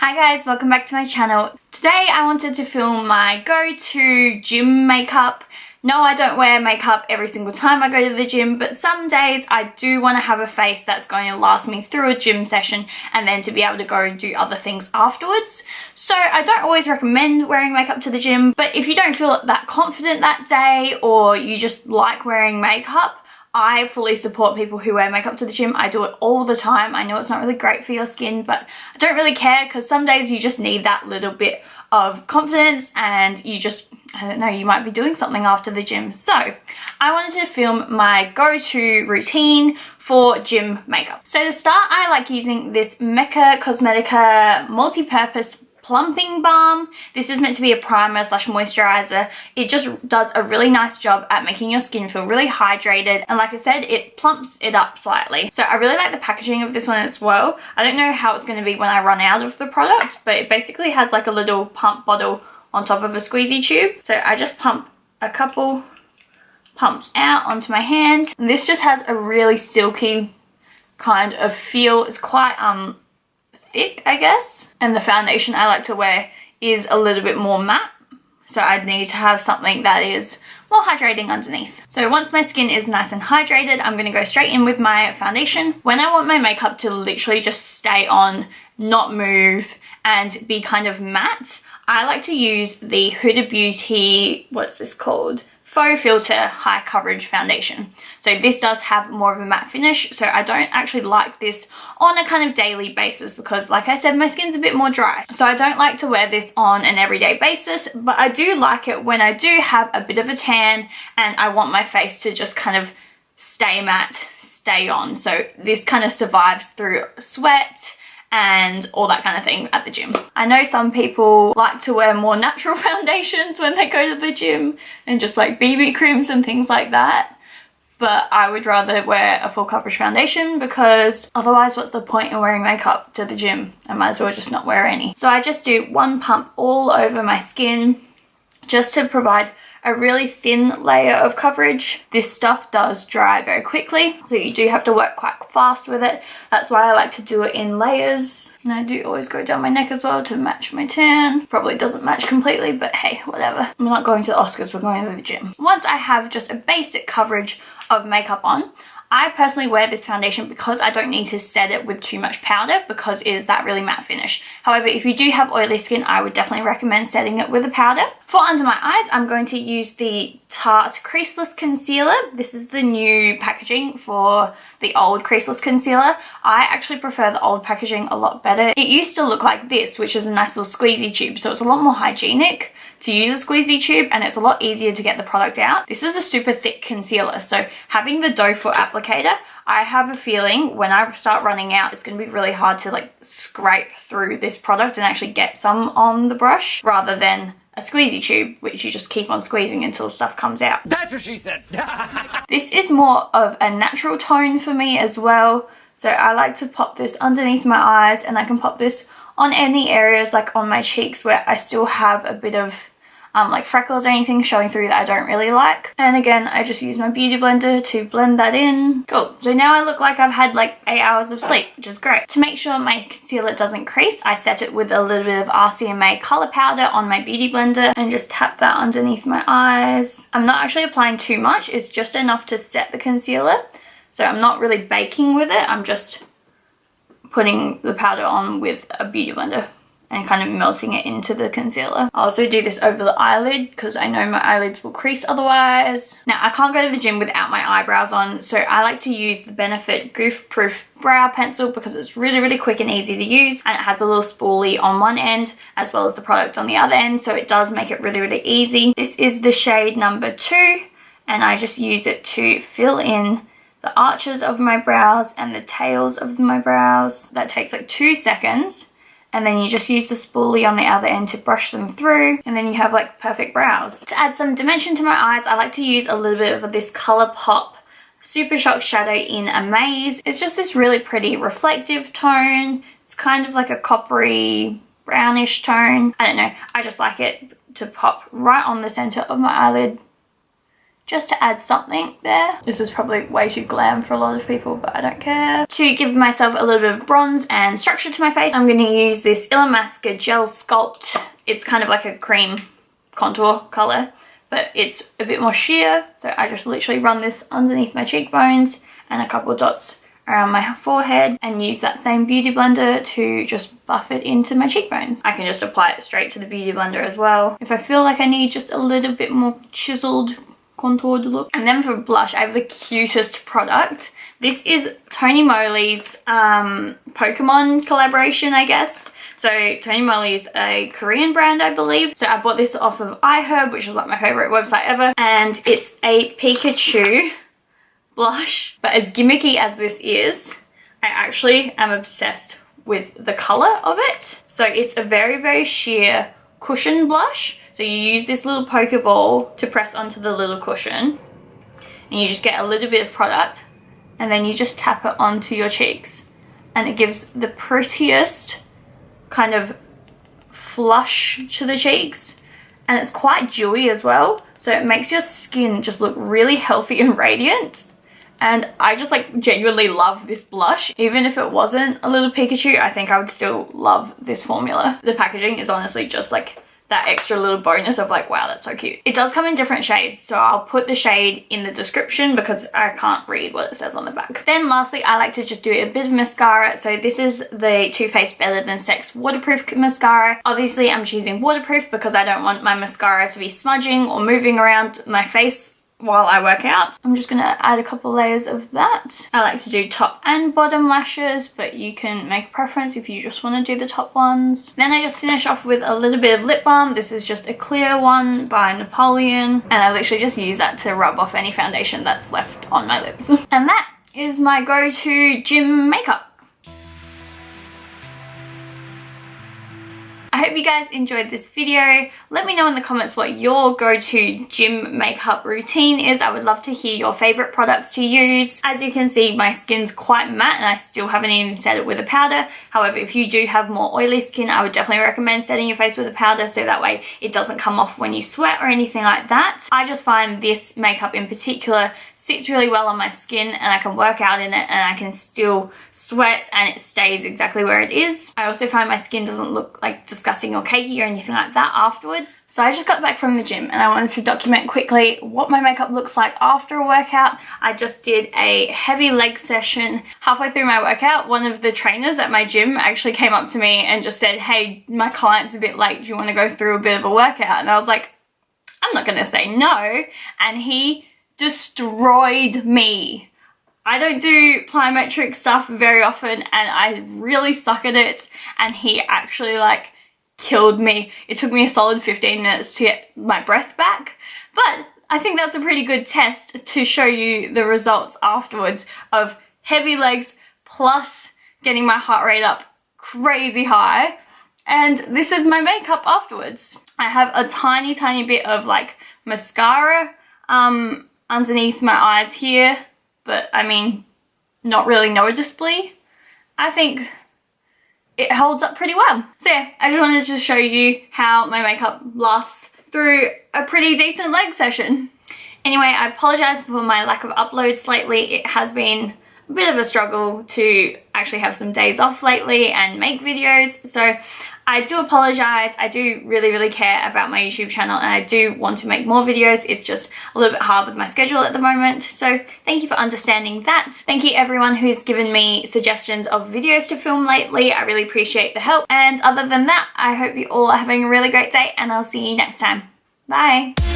Hi guys, welcome back to my channel. Today I wanted to film my go-to gym makeup. No, I don't wear makeup every single time I go to the gym, but some days I do want to have a face that's going to last me through a gym session and then to be able to go and do other things afterwards. So I don't always recommend wearing makeup to the gym, but if you don't feel that confident that day or you just like wearing makeup, I fully support people who wear makeup to the gym. I do it all the time. I know it's not really great for your skin, but I don't really care because some days you just need that little bit of confidence and you just, I don't know, you might be doing something after the gym. So I wanted to film my go-to routine for gym makeup. So to start, I like using this Mecca Cosmetica multi-purpose plumping balm. This is meant to be a primer slash moisturizer. It just does a really nice job at making your skin feel really hydrated, and like I said, it plumps it up slightly. So I really like the packaging of this one as well. I don't know how it's going to be when I run out of the product, but it basically has like a little pump bottle on top of a squeezy tube. So I just pump a couple pumps out onto my hand. And this just has a really silky kind of feel. It's quite thick, I guess, and the foundation I like to wear is a little bit more matte, so I'd need to have something that is more hydrating underneath. So once my skin is nice and hydrated, I'm going to go straight in with my foundation. When I want my makeup to literally just stay on, not move, and be kind of matte, I like to use the Huda Beauty, what's this called? Faux Filter High Coverage Foundation. So this does have more of a matte finish, so I don't actually like this on a kind of daily basis because, like I said, my skin's a bit more dry. So I don't like to wear this on an everyday basis, but I do like it when I do have a bit of a tan and I want my face to just kind of stay matte, stay on. So this kind of survives through sweat and all that kind of thing at the gym. I know some people like to wear more natural foundations when they go to the gym and just like BB creams and things like that, but I would rather wear a full coverage foundation because otherwise what's the point in wearing makeup to the gym? I might as well just not wear any. So I just do one pump all over my skin just to provide a really thin layer of coverage. This stuff does dry very quickly, so you do have to work quite fast with it. That's why I like to do it in layers. And I do always go down my neck as well to match my tan. Probably doesn't match completely, but hey, whatever. We're not going to the Oscars, we're going to the gym. Once I have just a basic coverage of makeup on, I personally wear this foundation because I don't need to set it with too much powder because it is that really matte finish. However, if you do have oily skin, I would definitely recommend setting it with a powder. For under my eyes, I'm going to use the Tarte Creaseless Concealer. This is the new packaging for the old Creaseless Concealer. I actually prefer the old packaging a lot better. It used to look like this, which is a nice little squeezy tube, so it's a lot more hygienic to use a squeezy tube and it's a lot easier to get the product out. This is a super thick concealer, so having the doe foot applicator, I have a feeling when I start running out, it's going to be really hard to like scrape through this product and actually get some on the brush rather than a squeezy tube, which you just keep on squeezing until stuff comes out. That's what she said. This is more of a natural tone for me as well, so I like to pop this underneath my eyes, and I can pop this on any areas like on my cheeks where I still have a bit of like freckles or anything showing through that I don't really like. And again, I just use my beauty blender to blend that in. Cool. So now I look like I've had like 8 hours of sleep, which is great. To make sure my concealer doesn't crease, I set it with a little bit of RCMA color powder on my beauty blender and just tap that underneath my eyes. I'm not actually applying too much. It's just enough to set the concealer. So I'm not really baking with it. I'm just putting the powder on with a beauty blender and kind of melting it into the concealer. I also do this over the eyelid because I know my eyelids will crease otherwise. Now, I can't go to the gym without my eyebrows on, so I like to use the Benefit Goof Proof Brow Pencil because it's really, really quick and easy to use, and it has a little spoolie on one end as well as the product on the other end, so it does make it really, really easy. This is the shade number 2, and I just use it to fill in the arches of my brows and the tails of my brows. That takes like 2 seconds. And then you just use the spoolie on the other end to brush them through, and then you have like perfect brows. To add some dimension to my eyes, I like to use a little bit of this ColourPop Super Shock Shadow in Amaze. It's just this really pretty reflective tone. It's kind of like a coppery brownish tone. I don't know, I just like it to pop right on the center of my eyelid just to add something there. This is probably way too glam for a lot of people, but I don't care. To give myself a little bit of bronze and structure to my face, I'm going to use this Illamasqua Gel Sculpt. It's kind of like a cream contour colour, but it's a bit more sheer. So I just literally run this underneath my cheekbones and a couple of dots around my forehead and use that same beauty blender to just buff it into my cheekbones. I can just apply it straight to the beauty blender as well if I feel like I need just a little bit more chiseled, contoured look. And then for blush, I have the cutest product. This is Tony Moly's Pokemon collaboration, I guess. So Tony Moly is a Korean brand, I believe. So I bought this off of iHerb, which is like my favorite website ever. And it's a Pikachu blush. But as gimmicky as this is, I actually am obsessed with the color of it. So it's a very, very sheer cushion blush. So you use this little Pokeball to press onto the little cushion. And you just get a little bit of product. And then you just tap it onto your cheeks. And it gives the prettiest kind of flush to the cheeks. And it's quite dewy as well. So it makes your skin just look really healthy and radiant. And I just like genuinely love this blush. Even if it wasn't a little Pikachu, I think I would still love this formula. The packaging is honestly just like that extra little bonus of like, wow, that's so cute. It does come in different shades, so I'll put the shade in the description because I can't read what it says on the back. Then lastly, I like to just do a bit of mascara. So this is the Too Faced Better Than Sex waterproof mascara. Obviously I'm choosing waterproof because I don't want my mascara to be smudging or moving around my face while I work out. I'm just gonna add a couple layers of that. I like to do top and bottom lashes, but you can make a preference if you just want to do the top ones. Then I just finish off with a little bit of lip balm. This is just a clear one by Napoleon, and I literally just use that to rub off any foundation that's left on my lips. And that is my go-to gym makeup. I hope you guys enjoyed this video. Let me know in the comments what your go-to gym makeup routine is. I would love to hear your favorite products to use. As you can see, my skin's quite matte and I still haven't even set it with a powder. However, if you do have more oily skin, I would definitely recommend setting your face with a powder so that way it doesn't come off when you sweat or anything like that. I just find this makeup in particular sits really well on my skin and I can work out in it and I can still sweat and it stays exactly where it is. I also find my skin doesn't look like disgusting or cakey or anything like that afterwards. So I just got back from the gym and I wanted to document quickly what my makeup looks like after a workout. I just did a heavy leg session. Halfway through my workout, one of the trainers at my gym actually came up to me and just said, "Hey, my client's a bit late. Do you want to go through a bit of a workout?" And I was like, I'm not gonna say no. And he destroyed me. I don't do plyometric stuff very often and I really suck at it, and he actually like killed me. It took me a solid 15 minutes to get my breath back, but I think that's a pretty good test to show you the results afterwards of heavy legs plus getting my heart rate up crazy high. And this is my makeup afterwards. I have a tiny bit of like mascara underneath my eyes here, but I mean, not really noticeably. I think it holds up pretty well. So yeah, I just wanted to show you how my makeup lasts through a pretty decent leg session. Anyway, I apologize for my lack of uploads lately. It has been a bit of a struggle to actually have some days off lately and make videos, so I do apologize. I do really care about my YouTube channel and I do want to make more videos. It's just a little bit hard with my schedule at the moment, so thank you for understanding that. Thank you everyone who's given me suggestions of videos to film lately. I really appreciate the help, and other than that, I hope you all are having a really great day and I'll see you next time. Bye!